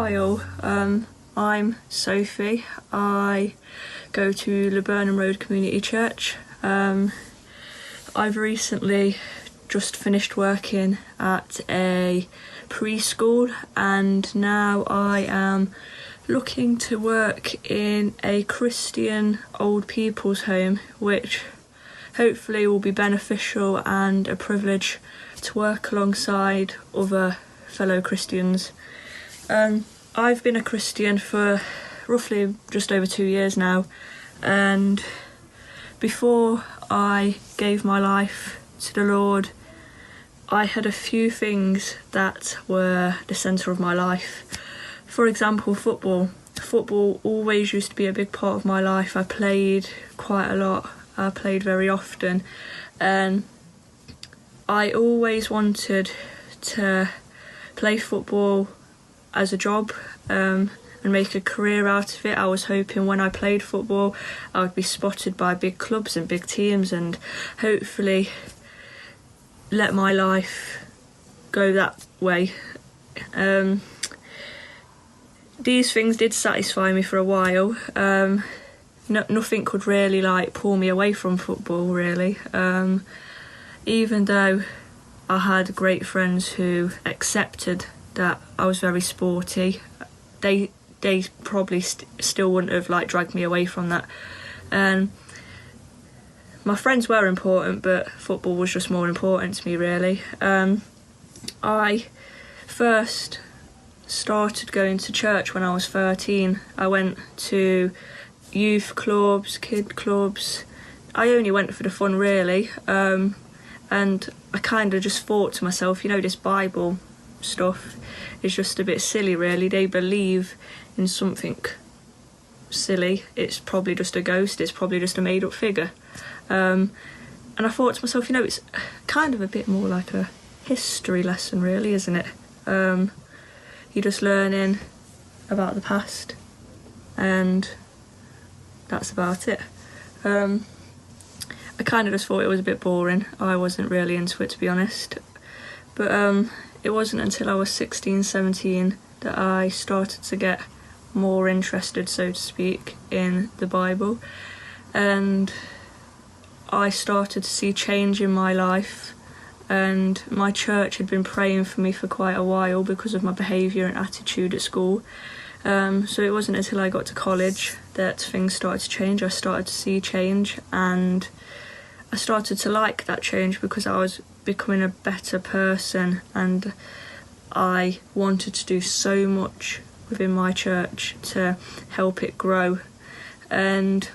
Hi all, I'm Sophie. I go to Laburnum Road Community Church. I've recently just finished working at a preschool and now I am looking to work in a Christian old people's home, which hopefully will be beneficial and a privilege to work alongside other fellow Christians. I've been a Christian for roughly just over 2 years now, and before I gave my life to the Lord, I had a few things that were the centre of my life. For example, football. Football always used to be a big part of my life. I played quite a lot. I played very often, and I always wanted to play football as a job and make a career out of it. I was hoping when I played football I would be spotted by big clubs and big teams and hopefully let my life go that way. These things did satisfy me for a while. Nothing could really pull me away from football really. Even though I had great friends who accepted that I was very sporty, they probably still wouldn't have dragged me away from that. And my friends were important, but football was just more important to me really. I first started going to church when I was 13. I went to youth clubs, kid clubs. I only went for the fun really, and I kind of just thought to myself, this Bible stuff is just a bit silly really. They believe in something silly. It's probably just a ghost, it's probably just a made up figure. And I thought to myself, it's kind of a bit more like a history lesson really, isn't it? You're just learning about the past and that's about it. I kind of just thought it was a bit boring. I wasn't really into it, to be honest. But it wasn't until I was 16, 17 that I started to get more interested, so to speak, in the Bible. And I started to see change in my life. And my church had been praying for me for quite a while because of my behaviour and attitude at school. So it wasn't until I got to college that things started to change. I started to see change and I started to like that change because I was becoming a better person and I wanted to do so much within my church to help it grow. And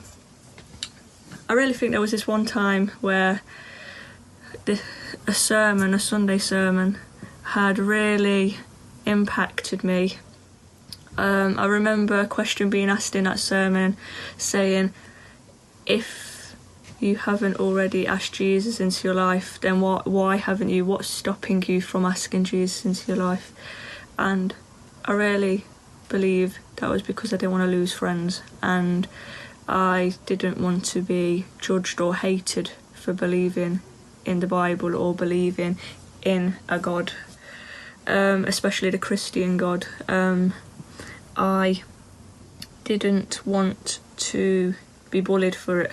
I really think there was this one time where a Sunday sermon had really impacted me. I remember a question being asked in that sermon saying, if you haven't already asked Jesus into your life, then why haven't you? What's stopping you from asking Jesus into your life? And I really believe that was because I didn't want to lose friends and I didn't want to be judged or hated for believing in the Bible or believing in a God, especially the Christian God. I didn't want to be bullied for it,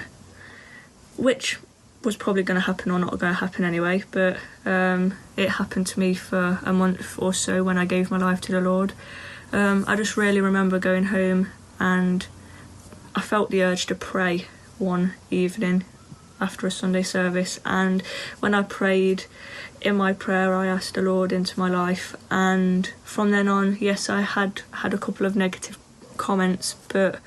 which was probably going to happen or not going to happen anyway, but it happened to me for a month or so when I gave my life to the Lord. I just really remember going home and I felt the urge to pray one evening after a Sunday service, and when I prayed, in my prayer I asked the Lord into my life, and from then on, yes, I had a couple of negative comments, but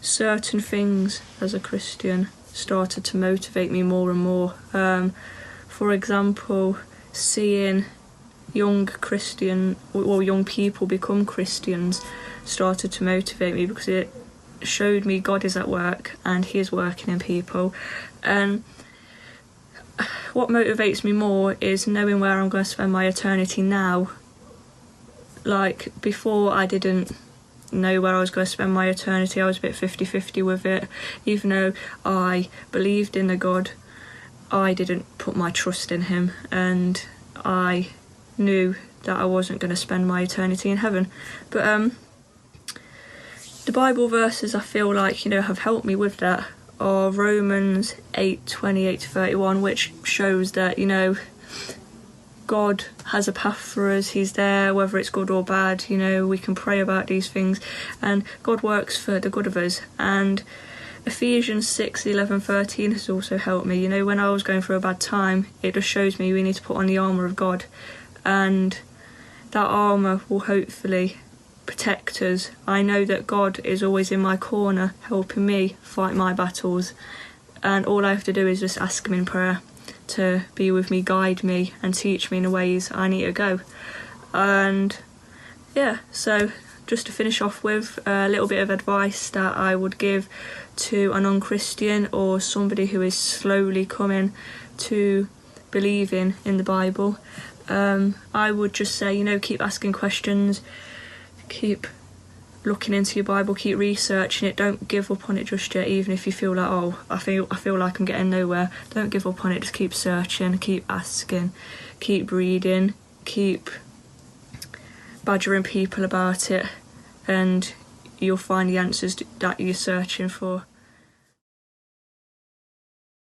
certain things as a Christian started to motivate me more and more. For example, seeing young people become Christians started to motivate me because it showed me God is at work and he is working in people. And what motivates me more is knowing where I'm going to spend my eternity now. Before, I didn't know where I was going to spend my eternity. I was a bit 50-50 with it. Even though I believed in the God, I didn't put my trust in him, and I knew that I wasn't going to spend my eternity in heaven. But the Bible verses I feel like, have helped me with that are Romans 8:28-31, which shows that, God has a path for us. He's there, whether it's good or bad. We can pray about these things, and God works for the good of us. And Ephesians 6:11-13 has also helped me. When I was going through a bad time, it just shows me we need to put on the armour of God, and that armour will hopefully protect us. I know that God is always in my corner, helping me fight my battles, and all I have to do is just ask him in prayer to be with me, guide me, and teach me in the ways I need to go. And yeah, so just to finish off with a little bit of advice that I would give to a non-Christian or somebody who is slowly coming to believing in the Bible, I would just say, keep asking questions, keep looking into your Bible, keep researching it. Don't give up on it just yet, even if you feel like, I feel like I'm getting nowhere. Don't give up on it. Just keep searching, keep asking, keep reading, keep badgering people about it, and you'll find the answers that you're searching for.